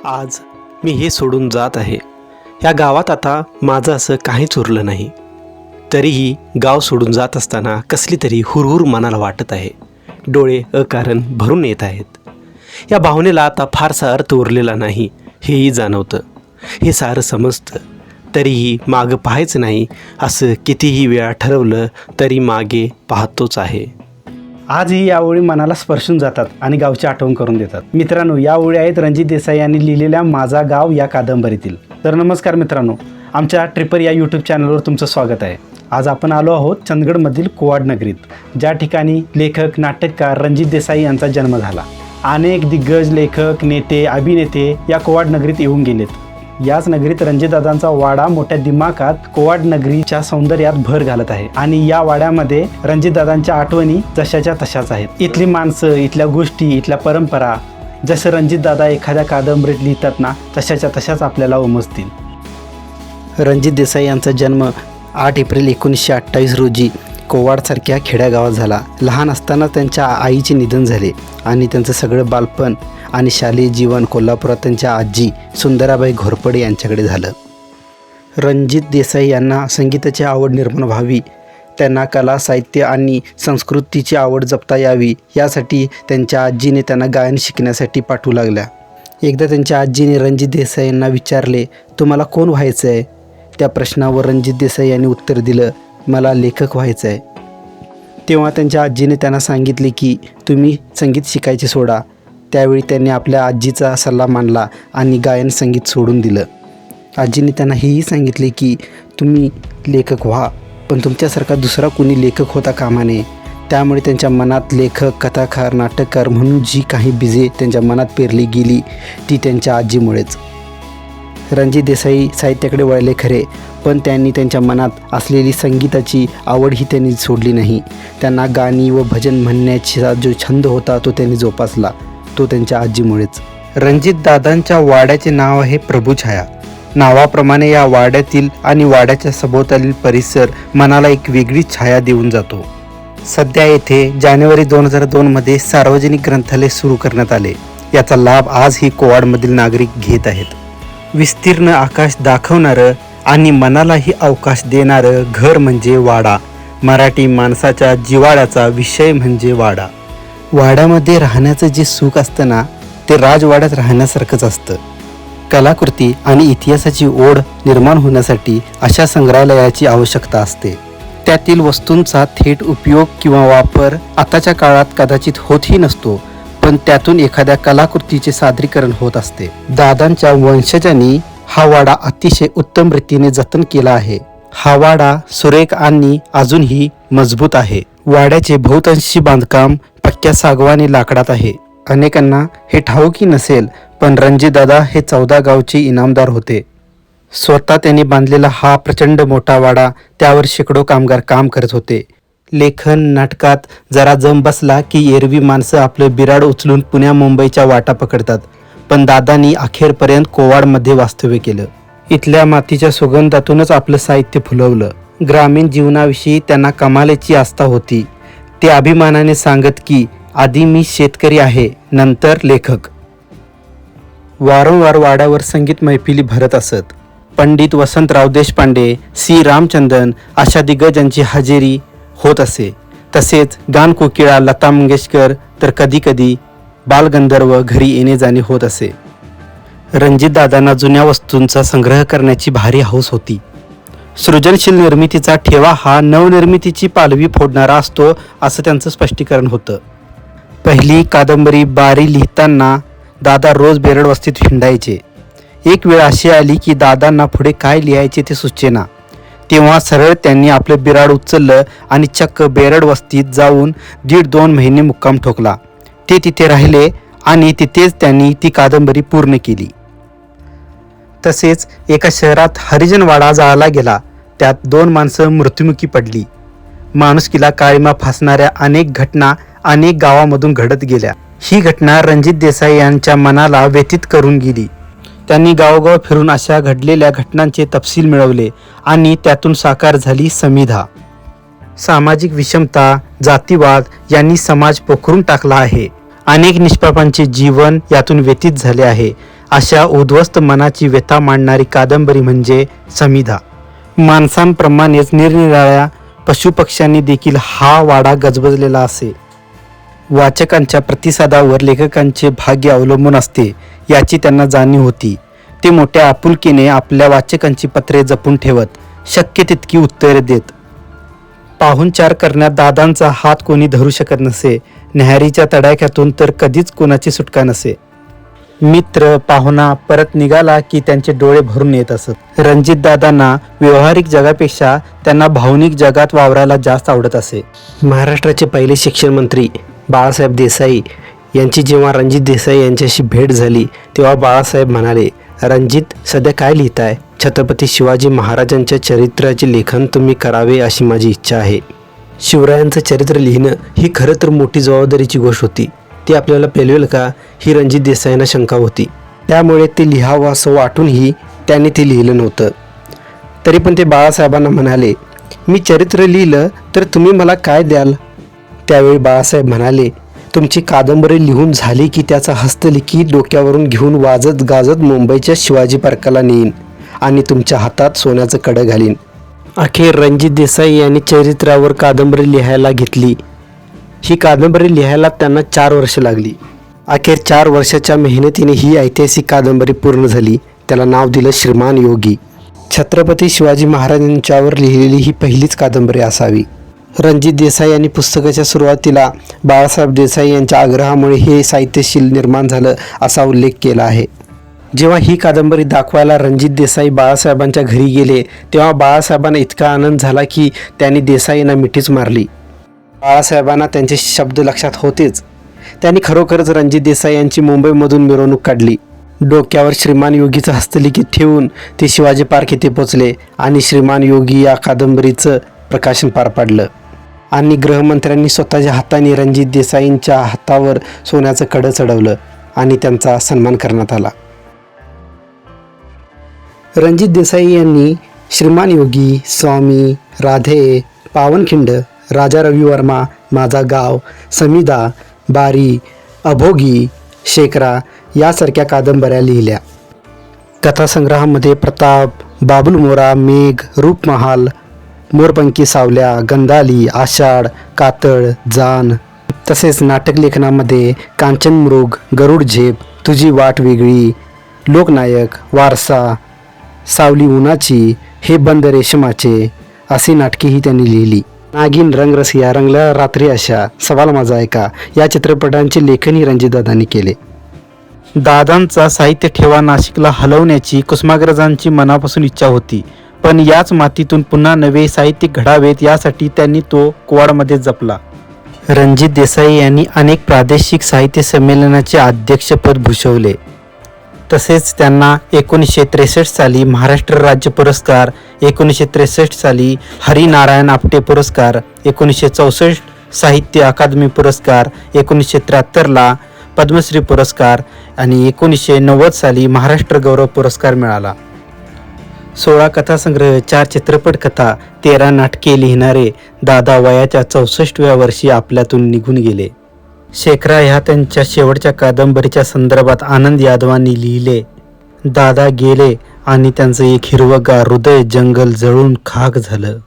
आज मी हे सोडून जात आहे. या गावात आता माझं असं काहीच उरलं नाही. तरीही गाव सोडून जात असताना कसली तरी हुरहुर मनाला वाटत आहे. डोळे अकारण भरून येत आहेत. या भावनेला आता फारसा अर्थ उरलेला नाही हेही जाणवतं. हे सारं समजतं, तरीही मागं पाहायचं नाही असं कितीही वेळा ठरवलं तरी मागे पाहतोच आहे. आजही या ओळी मनाला स्पर्शून जातात आणि गावची आठवण करून देतात. मित्रांनो, या ओळी आहेत रणजित देसाई यांनी लिहिलेल्या माझा गाव या कादंबरीतील. तर नमस्कार मित्रांनो, आमच्या ट्रिपर या यूट्यूब चॅनलवर तुमचं स्वागत आहे. आज आपण आलो आहोत चंदगडमधील कोवाड नगरीत, ज्या ठिकाणी लेखक नाटककार रणजित देसाई यांचा जन्म झाला. अनेक दिग्गज लेखक, नेते, अभिनेते या कोवाड नगरीत येऊन गेलेत. याच नगरीत रणजितदादांचा वाडा मोठ्या दिमाखात कोवाड नगरीच्या सौंदर्यात भर घालत आहे. आणि या वाड्यामध्ये रणजितदादांच्या आठवणी जशाच्या तशाच आहेत. इथली माणसं, इथल्या गोष्टी, इथल्या परंपरा जसं रणजितदादा एखाद्या कादंबरीत लिहितात ना, तशाच्या तशाच आपल्याला उमजतील. रणजित देसाई यांचा जन्म 8 एप्रिल 1928 रोजी कोवाडसारख्या खेड्यागावात झाला. लहान असताना त्यांच्या आईचे निधन झाले आणि त्यांचं सगळं बालपण आणि शालेय जीवन कोल्हापुरात त्यांच्या आजी सुंदराबाई घोरपडे यांच्याकडे झालं. रणजित देसाई यांना संगीताची आवड निर्माण व्हावी, त्यांना कला, साहित्य आणि संस्कृतीची आवड जपता यावी यासाठी त्यांच्या आजीने त्यांना गायन शिकण्यासाठी पाठवू लागल्या. एकदा त्यांच्या आजीने रणजित देसाई यांना विचारले, तुम्हाला कोण व्हायचं आहे? त्या प्रश्नावर रणजित देसाई यांनी उत्तर दिलं, मला लेखक व्हायचं आहे. तेव्हा त्यांच्या आजीने त्यांना सांगितले की तुम्ही संगीत शिकायचे सोडा. त्यावेळी त्यांनी आपल्या आजीचा सल्ला मानला आणि गायन संगीत सोडून दिलं. आजीने त्यांना हेही सांगितले की तुम्ही लेखक व्हा, पण तुमच्यासारखा दुसरा कोणी लेखक होता कामा नये. त्यामुळे त्यांच्या मनात लेखक, कथाकार, नाटककार म्हणून जी काही बीजे त्यांच्या मनात पेरली गेली ती त्यांच्या आजीमुळेच. रणजित देसाई साहित्याकडे वळले खरे, पण त्यांनी त्यांच्या मनात असलेली संगीताची आवडही त्यांनी सोडली नाही. त्यांना गाणी व भजन म्हणण्याचा जो छंद होता तो त्यांनी जोपासला, तो त्यांच्या आजीमुळेच. रणजित दादांच्या वाड्याचे नाव आहे प्रभुछाया. नावाप्रमाणे या वाड्यातील आणि वाड्याच्या सभोवतालील परिसर मनाला एक वेगळी छाया देऊन जातो. सध्या येथे जानेवारी 2002 मध्ये सार्वजनिक ग्रंथालय सुरू करण्यात आले. याचा लाभ आजही कोवाडमधील नागरिक घेत आहेत. विस्तीर्ण आकाश दाखवणारं आणि मनालाही अवकाश देणारं घर म्हणजे वाडा. मराठी माणसाच्या जिव्हाळ्याचा विषय म्हणजे वाडा. वाड्यामध्ये राहण्याचं जे सुख असतं ना, ते राजवाड्यात राहण्यासारखंच असतं. कलाकृती आणि इतिहासाची ओढ निर्माण होण्यासाठी अशा संग्रहालयाची आवश्यकता असते. त्यातील वस्तूंचा थेट उपयोग किंवा वापर आताच्या काळात कदाचित होतही नसतो, पण त्यातून एखाद्या कलाकृतीचे सादरीकरण होत असते. दादांच्या वंशजांनी हा वाडा अतिशय उत्तम रीतीने जतन केला आहे. हा वाडा सुरेख आणि अजूनही मजबूत आहे. वाड्याचे बहुतांशी बांधकाम पक्क्या सागवानी लाकडात आहे. अनेकांना हे ठाऊकी नसेल, पण रणजितदादा हे 14 गावचे इनामदार होते. स्वतः त्यांनी बांधलेला हा प्रचंड मोठा वाडा, त्यावर शेकडो कामगार काम करत होते. लेखन नाटकात जरा जम बसला की एरवी माणसं आपलं बिराड उचलून पुण्या मुंबईच्या वाटा पकडतात, पण दादांनी अखेरपर्यंत कोवाडमध्ये वास्तव्य केलं. इथल्या मातीच्या सुगंधातूनच आपलं साहित्य फुलवलं. ग्रामीण जीवनाविषयी त्यांना कमालीची आस्था होती. ते अभिमानाने सांगत की आधी मी शेतकरी आहे, नंतर लेखक. वारंवार वाड्यावर संगीत मैफिली भरत असत. पंडित वसंतराव देशपांडे, सी रामचंद्रन अशा दिग्गजांची हजेरी होत असे. तसेच गानकोकिळा लता मंगेशकर तर कधीकधी बालगंधर्व घरी येणे जाणे होत असे. रणजितदादांना जुन्या वस्तूंचा संग्रह करण्याची भारी हौस होती. सृजनशील निर्मितीचा ठेवा हा नवनिर्मितीची पालवी फोडणारा असतो, असं त्यांचं स्पष्टीकरण होतं. पहिली कादंबरी बारी लिहिताना दादा रोज बेरड वस्तीत हिंडायचे. एक वेळ अशी आली की दादांना पुढे काय लिहायचे ते सुचेना. तेव्हा सरळ त्यांनी आपलं बिराड उचललं आणि चक्क बेरड वस्तीत जाऊन 1.5-2 महिने मुक्काम ठोकला. ते तिथे राहिले आणि तिथेच त्यांनी ती कादंबरी पूर्ण केली. तसेच एका शहरात हरिजनवाडा जाळला गेला. त्यात 2 माणसं मृत्युमुखी पडली. माणुसकीला काळिमा फासणाऱ्या अनेक घटना अनेक गावामधून घडत गेल्या. ही घटना रणजित देसाई यांच्या मनाला व्यथित करून गेली. त्यांनी गावोगाव फिरून अशा घडलेल्या घटनांचे तपशील मिळवले आणि त्यातून साकार झाली समिधा. सामाजिक विषमता, जातीवाद यांनी समाज पोखरून टाकला आहे. अनेक निष्पापांचे जीवन यातून व्यतीत झाले आहे अशा उद्ध्वस्त मनाची व्यथा मांडणारी कादंबरी म्हणजे समिधा. माणसांप्रमाणेच निरनिराळ्या पशुपक्ष्यांनी देखील हा वाडा गजबजलेला असे. वाचकांच्या प्रतिसादावर लेखकांचे भाग्य अवलंबून असते याची त्यांना जाणीव होती. ते मोठ्या आपुलकीने आपल्या वाचकांची पत्रे जपून ठेवत, शक्य तितकी उत्तरे देत. पाहुणचार करण्यात दादांचा हात कोणी धरू शकत नसे. न्याहारीच्या तडाख्यातून तर कधीच कोणाची सुटका नसे. मित्र पाहुणा परत निघाला की त्यांचे डोळे भरून येत असत. रणजित दादांना व्यवहारिक जगापेक्षा त्यांना भावनिक जगात वावरायला जास्त आवडत असे. महाराष्ट्राचे पहिले शिक्षण मंत्री बाळासाहेब देसाई यांची जेव्हा रणजित देसाई यांच्याशी भेट झाली तेव्हा बाळासाहेब म्हणाले, रणजित, सध्या काय लिहिताय? छत्रपती शिवाजी महाराजांच्या चरित्राचे लेखन तुम्ही करावे अशी माझी इच्छा आहे. शिवरायांचं चरित्र लिहिणं ही खरं तर मोठी जबाबदारीची गोष्ट होती. ती आपल्याला पेलवेल का ही रणजित देसाईंना शंका होती. त्यामुळे ते लिहावं असं वाटूनही त्यांनी ते लिहिलं नव्हतं. तरी पण ते बाळासाहेबांना म्हणाले, मी चरित्र लिहिलं तर तुम्ही मला काय द्याल? त्यावेळी बाळासाहेब म्हणाले, तुमची कादंबरी लिहून झाली की त्याचा हस्तलिखित डोक्यावरून घेऊन वाजत गाजत मुंबईच्या शिवाजी पार्काला नेईन आणि तुमच्या हातात सोन्याचं कडं घालीन. अखेर रणजित देसाई यांनी चरित्रावर कादंबरी लिहायला घेतली. ही कादंबरी लिहायला त्यांना 4 वर्ष लागली. अखेर 4 वर्षाच्या मेहनतीने ही ऐतिहासिक कादंबरी पूर्ण झाली. त्याला नाव दिलं श्रीमान योगी. छत्रपती शिवाजी महाराजांच्यावर लिहिलेली ही पहिलीच कादंबरी असावी. रणजित देसाई यांनी पुस्तकाच्या सुरुवातीला बाळासाहेब देसाई यांच्या आग्रहामुळे हे साहित्यशील निर्माण झालं असा उल्लेख केला आहे. जेव्हा ही कादंबरी दाखवायला रणजित देसाई बाळासाहेबांच्या घरी गेले तेव्हा बाळासाहेबांना इतका आनंद झाला की त्यांनी देसाईंना मिठीच मारली. बाळासाहेबांना त्यांचे शब्द लक्षात होतेच. त्यांनी खरोखरच रणजित देसाई यांची मुंबईमधून मिरवणूक काढली. डोक्यावर श्रीमान योगीचं हस्तलिखित ठेवून ते शिवाजी पार्क येथे पोचले आणि श्रीमान योगी या कादंबरीचं प्रकाशन पार पाडलं. आणि गृहमंत्र्यांनी स्वतःच्या हाताने रणजित देसाईंच्या हातावर सोन्याचं कडं चढवलं आणि त्यांचा सन्मान करण्यात आला. रणजित देसाई यांनी श्रीमान योगी, स्वामी, राधे, पावनखिंड, राजा रविवर्मा, माझा गाव, समिधा, बारी, अभोगी, शेकरा यासारख्या कादंबऱ्या लिहिल्या. कथासंग्रहामध्ये प्रताप, बाबुल मोरा, मेघ, रूपमहाल, मोरपंखी सावल्या, गंधाली, आषाढ, कातळ, जान तसेच नाटक लेखनामध्ये कांचनमृग, गरुड झेप, तुझी वाट वेगळी, लोकनायक, वारसा, सावली उन्हाची, हे बंद रेशमाचे अशी नाटकेही त्यांनी लिहिली. नागिन, रंगरसिया, रंगल्या रात्री अशा, सवाल माझा ऐका या चित्रपटांचे लेखनही रणजितदादांनी केले. दादांचा साहित्य ठेवा नाशिकला हलवण्याची कुसुमाग्रजांची मनापासून इच्छा होती. पण याच मातीतून पुन्हा नवे साहित्य घडावेत यासाठी त्यांनी तो कुवाडमध्ये जपला. रणजित देसाई यांनी अनेक प्रादेशिक साहित्य संमेलनाचे अध्यक्षपद भूषवले. तसेच त्यांना 1963 साली महाराष्ट्र राज्य पुरस्कार, 1963 साली हरिनारायण आपटे पुरस्कार, 1964 साहित्य अकादमी पुरस्कार, 1973ला पद्मश्री पुरस्कार आणि 1990 साली महाराष्ट्र गौरव पुरस्कार मिळाला. 16 कथासंग्रह, 4 चित्रपट कथा, 13 नाटके लिहिणारे दादा वयाच्या 64व्या वर्षी आपल्यातून निघून गेले. शेखरा ह्या त्यांच्या शेवटच्या कादंबरीच्या संदर्भात आनंद यादवांनी लिहिले, दादा गेले आणि त्यांचं एक हिरवंगार हृदय जंगल जळून खाक झालं.